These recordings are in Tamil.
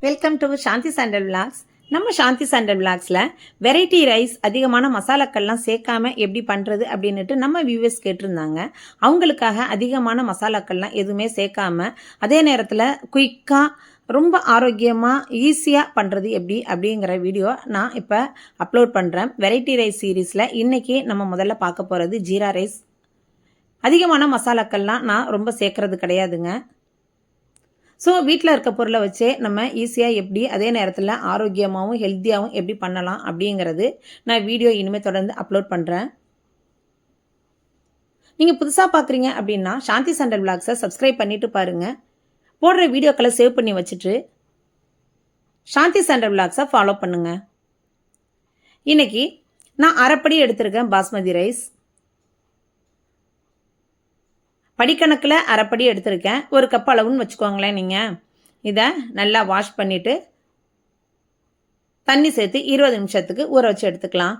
Welcome to Shanthi Sandal Vlogs. நம்ம சாந்தி சாண்டல் விளாக்ஸில் வெரைட்டி ரைஸ் அதிகமான மசாலாக்கள்லாம் சேர்க்காம எப்படி பண்ணுறது அப்படின்னுட்டு நம்ம வியூவர்ஸ் கேட்டிருந்தாங்க. அவங்களுக்காக அதிகமான மசாலாக்கள்லாம் எதுவுமே சேர்க்காம அதே நேரத்தில் குயிக்காக ரொம்ப ஆரோக்கியமாக ஈஸியாக பண்ணுறது எப்படி அப்படிங்கிற வீடியோ நான் இப்போ அப்லோட் பண்ணுறேன். வெரைட்டி ரைஸ் சீரீஸில் இன்றைக்கி நம்ம முதல்ல பார்க்க போகிறது ஜீரா ரைஸ். அதிகமான மசாலாக்கள்லாம் நான் ரொம்ப சேர்க்கறது கிடையாதுங்க. ஸோ வீட்டில் இருக்க பொருளை வச்சே நம்ம ஈஸியாக எப்படி அதே நேரத்தில் ஆரோக்கியமாகவும் ஹெல்த்தியாகவும் எப்படி பண்ணலாம் அப்படிங்கிறது நான் வீடியோ இனிமேல் தொடர்ந்து அப்லோட் பண்ணுறேன். நீங்கள் புதுசாக பார்க்குறீங்க அப்படின்னா சாந்தி சாண்டல் விளாக்ஸை சப்ஸ்கிரைப் பண்ணிவிட்டு பாருங்கள். போடுற வீடியோக்களை சேவ் பண்ணி வச்சுட்டு சாந்தி சாண்டல் விளாக்ஸை ஃபாலோ பண்ணுங்கள். இன்றைக்கி நான் அரைப்படி எடுத்திருக்கேன் பாஸ்மதி ரைஸ். படிக்கணக்கில் அரைப்படி எடுத்திருக்கேன். ஒரு கப் அளவுன்னு வச்சுக்கோங்களேன். நீங்கள் இதை நல்லா வாஷ் பண்ணிவிட்டு தண்ணி சேர்த்து 20 நிமிஷத்துக்கு ஊற வச்சு எடுத்துக்கலாம்.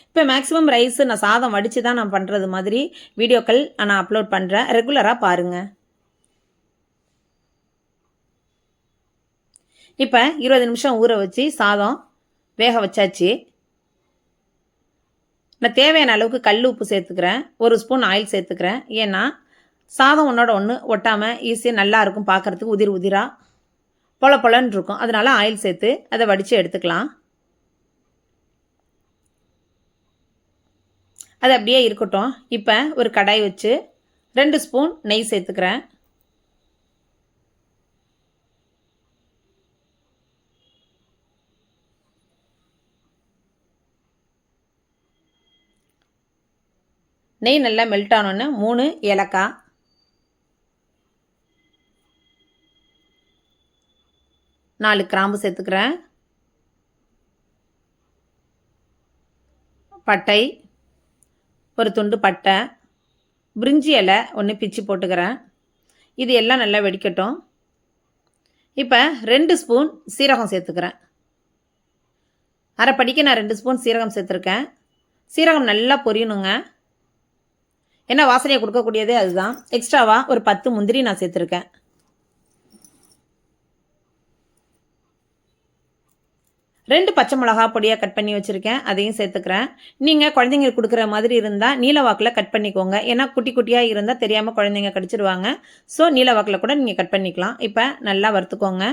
இப்போ மேக்ஸிமம் ரைஸ் நான் சாதம் வடித்து தான் நான் பண்ணுறது மாதிரி வீடியோக்கள் நான் அப்லோட் பண்ணுறேன். ரெகுலராக பாருங்கள். இப்போ 20 நிமிஷம் ஊற வச்சு சாதம் வேக வச்சாச்சு. நான் தேவையான அளவுக்கு கல் உப்பு சேர்த்துக்கிறேன். 1 ஸ்பூன் ஆயில் சேர்த்துக்கிறேன். ஏன்னா சாதம் ஒன்றோட ஒன்று ஒட்டாமல் ஈஸியாக நல்லாயிருக்கும், பார்க்குறதுக்கு உதிர் உதிராக பொல பொலன்னு இருக்கும். அதனால் ஆயில் சேர்த்து அதை வடித்து எடுத்துக்கலாம். அது அப்படியே இருக்கட்டும். இப்போ ஒரு கடாய் வச்சு 2 ஸ்பூன் நெய் சேர்த்துக்கிறேன். நெய் நல்லா மெல்ட் ஆனோன்னு 3 ஏலக்காய், 4 கிராம்பு சேர்த்துக்கிறேன். பட்டை, ஒரு துண்டு பட்டை, பிரிஞ்சி இலை 1 பிச்சு போட்டுக்கிறேன். இது எல்லாம் நல்லா வெடிக்கட்டும். இப்போ 2 ஸ்பூன் சீரகம் சேர்த்துக்கிறேன். அரைப்படிக்கு நான் 2 ஸ்பூன் சீரகம் சேர்த்துருக்கேன். சீரகம் நல்லா பொரியணுங்க. என்ன வாசனையை கொடுக்கக்கூடியதே அதுதான். எக்ஸ்ட்ராவாக ஒரு 10 முந்திரி நான் சேர்த்துருக்கேன். ரெண்டு பச்சை மிளகா பொடியாக கட் பண்ணி வச்சுருக்கேன், அதையும் சேர்த்துக்கிறேன். நீங்கள் குழந்தைங்களுக்கு கொடுக்குற மாதிரி இருந்தால் நீலவாக்கில் கட் பண்ணிக்கோங்க. ஏன்னா குட்டி குட்டியாக இருந்தால் தெரியாமல் குழந்தைங்க கடிச்சிடுவாங்க. ஸோ நீலவாக்கில் கூட நீங்கள் கட் பண்ணிக்கலாம். இப்போ நல்லா வறுத்துக்கோங்க.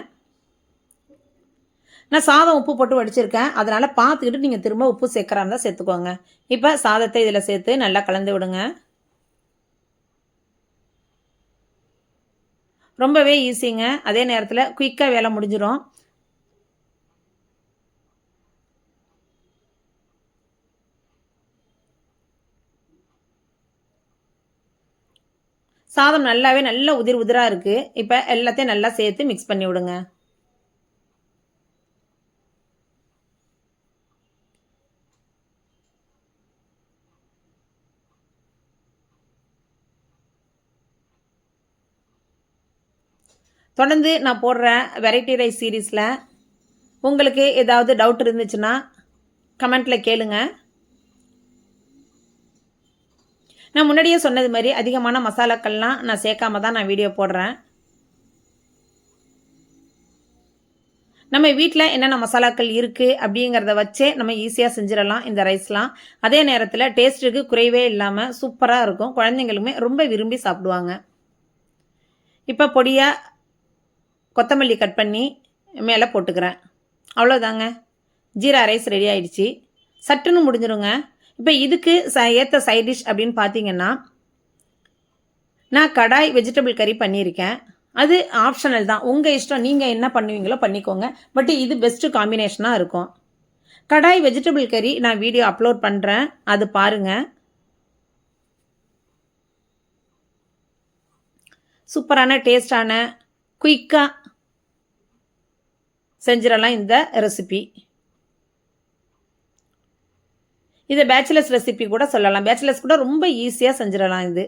நான் சாதம் உப்பு போட்டு வடிச்சிருக்கேன், அதனால் பார்த்துக்கிட்டு நீங்கள் திரும்ப உப்பு சேர்க்குறா இருந்தால் சேர்த்துக்கோங்க. இப்போ சாதத்தை இதில் சேர்த்து நல்லா கலந்து விடுங்க. ரொம்பவே ஈஸிங்க. அதே நேரத்தில் குயிக்காக வேலை முடிஞ்சிடும். சாதம் நல்லாவே நல்ல உதிர் உதிராக இருக்குது. இப்போ எல்லாத்தையும் நல்லா சேர்த்து மிக்ஸ் பண்ணி விடுங்க. தொடர்ந்து நான் போடுற வெரைட்டி ரைஸ் சீரீஸில் உங்களுக்கு ஏதாவது டவுட் இருந்துச்சுன்னா கமெண்ட்டில் கேளுங்க. நான் முன்னாடியே சொன்னது மாதிரி அதிகமான மசாலாக்கள்லாம் நான் சேர்க்காம தான் நான் வீடியோ போடுறேன். நம்ம வீட்டில் என்னென்ன மசாலாக்கள் இருக்குது அப்படிங்கிறத வச்சே நம்ம ஈஸியாக செஞ்சிடலாம் இந்த ரைஸ்லாம். அதே நேரத்தில் டேஸ்ட்டுக்கு குறைவே இல்லாமல் சூப்பராக இருக்கும். குழந்தைங்களுமே ரொம்ப விரும்பி சாப்பிடுவாங்க. இப்போ பொடியாக கொத்தமல்லி கட் பண்ணி மேலே போட்டுக்கிறேன். அவ்வளோதாங்க, ஜீரா ரைஸ் ரெடி ஆயிடுச்சு. சட்டுன்னு முடிஞ்சிருங்க. இப்போ இதுக்கு ஏற்ற சைட் டிஷ் அப்படின்னு பார்த்தீங்கன்னா நான் கடாய் வெஜிடபிள் கறி பண்ணியிருக்கேன். அது ஆப்ஷனல் தான், உங்கள் இஷ்டம், நீங்கள் என்ன பண்ணுவீங்களோ பண்ணிக்கோங்க. பட் இது பெஸ்ட்டு காம்பினேஷனாக இருக்கும். கடாய் வெஜிடபிள் கறி நான் வீடியோ அப்லோட் பண்ணுறேன், அது பாருங்கள். சூப்பரான டேஸ்டான குயிக்காக செஞ்சிடலாம் இந்த ரெசிபி. இதை பேச்சுலர்ஸ் ரெசிபி கூட சொல்லலாம். பேச்சுலர்ஸ் கூட ரொம்ப ஈஸியாக செஞ்சிடலாம் இது.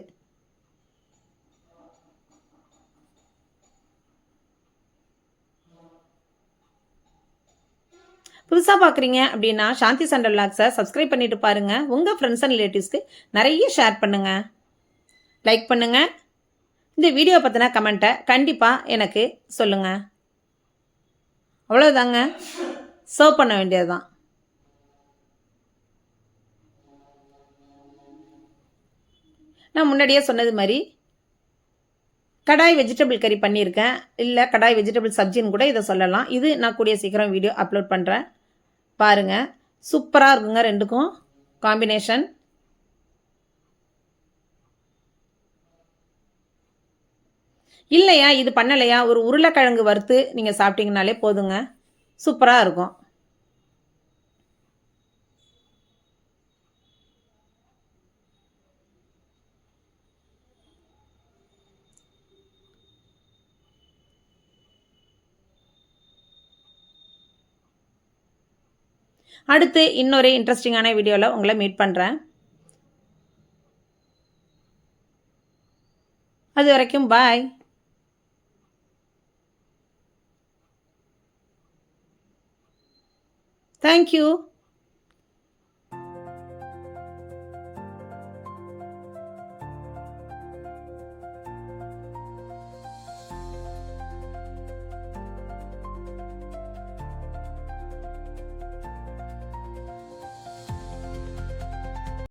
புதுசாக பார்க்குறீங்க அப்படின்னா சாந்தி சண்டல் விலாக்ஸை சப்ஸ்கிரைப் பண்ணிட்டு பாருங்கள். உங்கள் ஃப்ரெண்ட்ஸ் அண்ட் ரிலேட்டிவ்ஸ்க்கு நிறைய ஷேர் பண்ணுங்கள், லைக் பண்ணுங்கள். இந்த வீடியோ பற்றின கமெண்ட்டை கண்டிப்பாக எனக்கு சொல்லுங்கள். அவ்வளோதாங்க, சர்வ் பண்ண வேண்டியது தான். நான் முன்னாடியே சொன்னது மாதிரி கடாய் வெஜிடபிள் கறி பண்ணியிருக்கேன், இல்லை கடாய் வெஜிடபிள் சப்ஜின்னு கூட இதை சொல்லலாம். இது நான் கூடிய சீக்கிரம் வீடியோ அப்லோட் பண்ணுறேன், பாருங்கள். சூப்பராக இருக்குங்க ரெண்டுக்கும் காம்பினேஷன். இல்லையா இது பண்ணலையா, ஒரு உருளைக்கிழங்கு வறுத்து நீங்கள் சாப்பிட்டீங்கனாலே போதுங்க, சூப்பராக இருக்கும். அடுத்து இன்னொரு இன்ட்ரெஸ்டிங்கான வீடியோவில் உங்களை மீட் பண்ணுறேன். அது வரைக்கும் பாய். தேங்க்யூ.